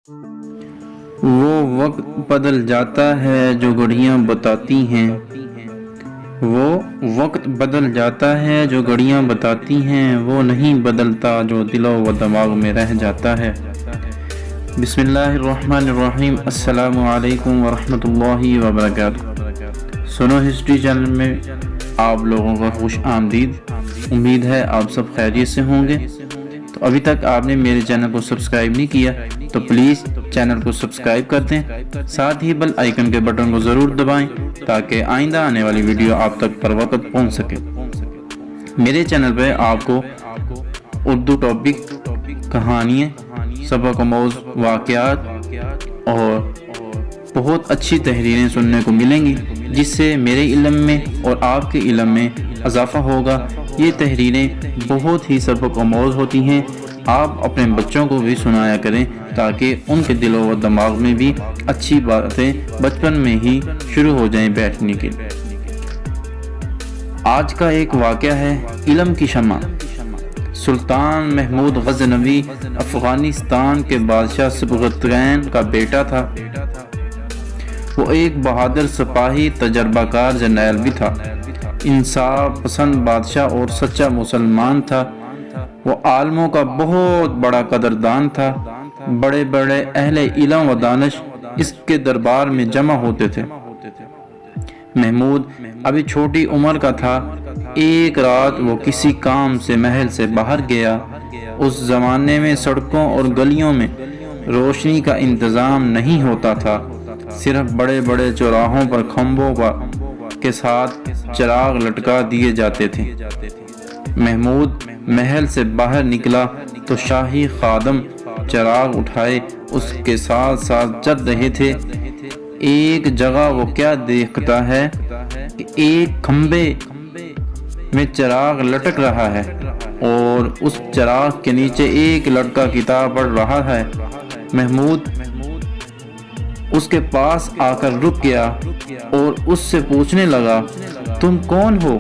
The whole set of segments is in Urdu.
وہ وقت بدل جاتا ہے جو گھڑیاں بتاتی ہیں، وہ وقت بدل جاتا ہے جو گھڑیاں بتاتی ہیں، وہ نہیں بدلتا جو دل و دماغ میں رہ جاتا ہے۔ بسم اللہ الرحمن الرحیم۔ السلام علیکم ورحمۃ اللہ وبرکاتہ۔ سنو ہسٹری چینل میں آپ لوگوں کا خوش آمدید۔ امید ہے آپ سب خیریت سے ہوں گے۔ تو ابھی تک آپ نے میرے چینل کو سبسکرائب نہیں کیا تو پلیز چینل کو سبسکرائب کر دیں، ساتھ ہی بیل آئیکن کے بٹن کو ضرور دبائیں تاکہ آئندہ آنے والی ویڈیو آپ تک پر وقت پہنچ سکے۔ میرے چینل پہ آپ کو اردو ٹاپک، کہانیاں، سبق آموز واقعات اور بہت اچھی تحریریں سننے کو ملیں گی، جس سے میرے علم میں اور آپ کے علم میں اضافہ ہوگا۔ یہ تحریریں بہت ہی سبق آموز ہوتی ہیں۔ آپ اپنے بچوں کو بھی سنایا کریں تاکہ ان کے دل و دماغ میں بھی اچھی باتیں بچپن میں ہی شروع ہو جائیں بیٹھنے کے لیے۔ آج کا ایک واقعہ ہے علم کی شمع۔ سلطان محمود غزنوی افغانستان کے بادشاہ سبکتگین کا بیٹا تھا۔ وہ ایک بہادر سپاہی، تجربہ کار جرنیل بھی تھا، انصاف پسند بادشاہ اور سچا مسلمان تھا۔ وہ عالموں کا بہت بڑا قدردان تھا۔ بڑے بڑے اہل علم و دانش اس کے دربار میں جمع ہوتے تھے۔ محمود ابھی چھوٹی عمر کا تھا۔ ایک رات وہ کسی کام سے محل سے باہر گیا۔ اس زمانے میں سڑکوں اور گلیوں میں روشنی کا انتظام نہیں ہوتا تھا، صرف بڑے بڑے چوراہوں پر کھمبوں کے ساتھ چراغ لٹکا دیے جاتے تھے۔ محمود محل سے باہر نکلا تو شاہی خادم چراغ اٹھائے اس کے ساتھ ساتھ چل رہے تھے۔ ایک جگہ وہ کیا دیکھتا ہے کہ ایک کھمبے میں چراغ لٹک رہا ہے اور اس چراغ کے نیچے ایک لڑکا کتاب پڑھ رہا ہے۔ محمود اس کے پاس آ کر رک گیا اور اس سے پوچھنے لگا، تم کون ہو؟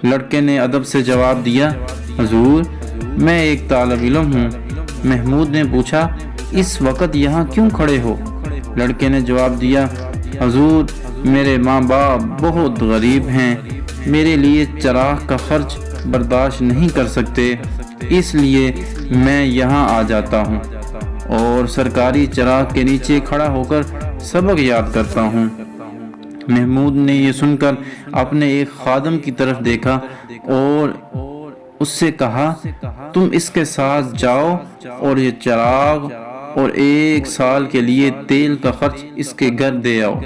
لڑکے نے ادب سے جواب دیا، حضور میں ایک طالب علم ہوں۔ محمود نے پوچھا، اس وقت یہاں کیوں کھڑے ہو؟ لڑکے نے جواب دیا، حضور میرے ماں باپ بہت غریب ہیں، میرے لیے چراغ کا خرچ برداشت نہیں کر سکتے، اس لیے میں یہاں آ جاتا ہوں اور سرکاری چراغ کے نیچے کھڑا ہو کر سبق یاد کرتا ہوں۔ محمود نے یہ سن کر اپنے ایک خادم کی طرف دیکھا اور اس سے کہا، تم اس کے ساتھ جاؤ اور یہ چراغ اور 1 سال کے لیے تیل کا خرچ اس کے گھر دے آؤ۔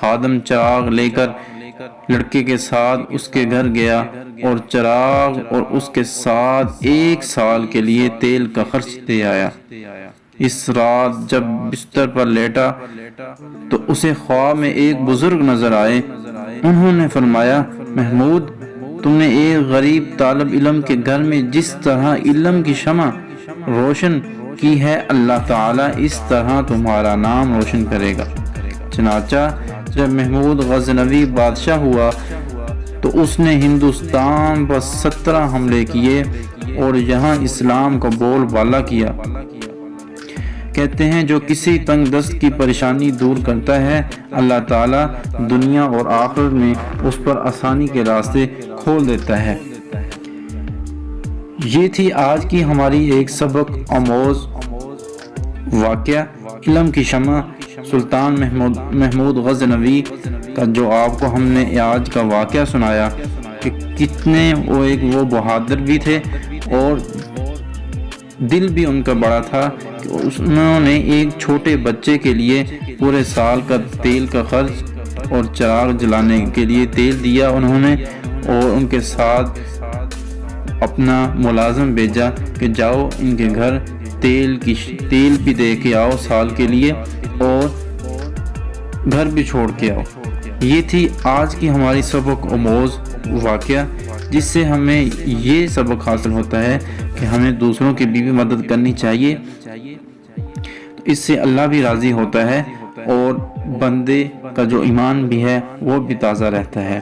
خادم چراغ لے کر لڑکے کے ساتھ اس کے گھر گیا اور چراغ اور اس کے ساتھ 1 سال کے لیے تیل کا خرچ دے آیا۔ اس رات جب بستر پر لیٹا تو اسے خواب میں ایک بزرگ نظر آئے۔ انہوں نے فرمایا، محمود تم نے ایک غریب طالب علم کے گھر میں جس طرح علم کی شمع روشن کی ہے، اللہ تعالیٰ اس طرح تمہارا نام روشن کرے گا۔ چنانچہ جب محمود غزنوی بادشاہ ہوا تو اس نے ہندوستان پر 17 حملے کیے اور یہاں اسلام کا بول بالا کیا۔ کہتے ہیں جو کسی تنگ دست کی پریشانی دور کرتا ہے، اللہ تعالیٰ دنیا اور آخرت میں اس پر آسانی کے راستے کھول دیتا ہے۔ یہ تھی آج کی ہماری ایک سبق آموز واقعہ، علم کی شمع، سلطان محمود غزنوی کا، جو آپ کو ہم نے آج کا واقعہ سنایا کہ کتنے وہ بہادر بھی تھے اور دل بھی ان کا بڑا تھا کہ انہوں نے ایک چھوٹے بچے کے لیے پورے سال کا تیل کا خرچ اور چراغ جلانے کے لیے تیل دیا انہوں نے، اور ان کے ساتھ اپنا ملازم بھیجا کہ جاؤ ان کے گھر تیل بھی دے کے آؤ سال کے لیے اور گھر بھی چھوڑ کے آؤ۔ یہ تھی آج کی ہماری سبق آموز واقعہ، جس سے ہمیں یہ سبق حاصل ہوتا ہے کہ ہمیں دوسروں کی بھی مدد کرنی چاہیے، تو اس سے اللہ بھی راضی ہوتا ہے اور بندے کا جو ایمان بھی ہے وہ بھی تازہ رہتا ہے۔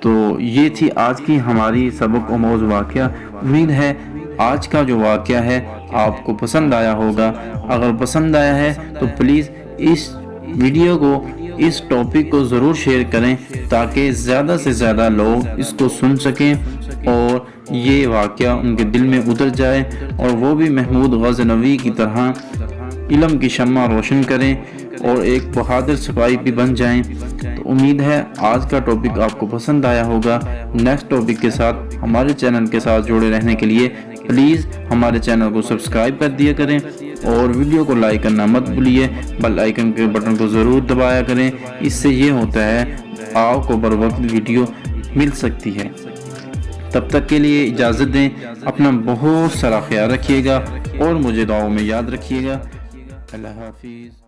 تو یہ تھی آج کی ہماری سبق آموز واقعہ۔ امید ہے آج کا جو واقعہ ہے آپ کو پسند آیا ہوگا۔ اگر پسند آیا ہے تو پلیز اس ویڈیو کو، اس ٹاپک کو ضرور شیئر کریں تاکہ زیادہ سے زیادہ لوگ اس کو سن سکیں اور یہ واقعہ ان کے دل میں اتر جائے اور وہ بھی محمود غزنوی کی طرح علم کی شمع روشن کریں اور ایک بہادر سپاہی بھی بن جائیں۔ تو امید ہے آج کا ٹاپک آپ کو پسند آیا ہوگا۔ نیکسٹ ٹاپک کے ساتھ ہمارے چینل کے ساتھ جڑے رہنے کے لیے پلیز ہمارے چینل کو سبسکرائب کر دیا کریں اور ویڈیو کو لائک کرنا مت بھولیے، بیل آئیکن کے بٹن کو ضرور دبایا کریں۔ اس سے یہ ہوتا ہے آپ کو بر وقت ویڈیو مل سکتی ہے۔ تب تک کے لیے اجازت دیں، اپنا بہت سارا خیال رکھیے گا اور مجھے دعاؤں میں یاد رکھیے گا۔ اللہ حافظ۔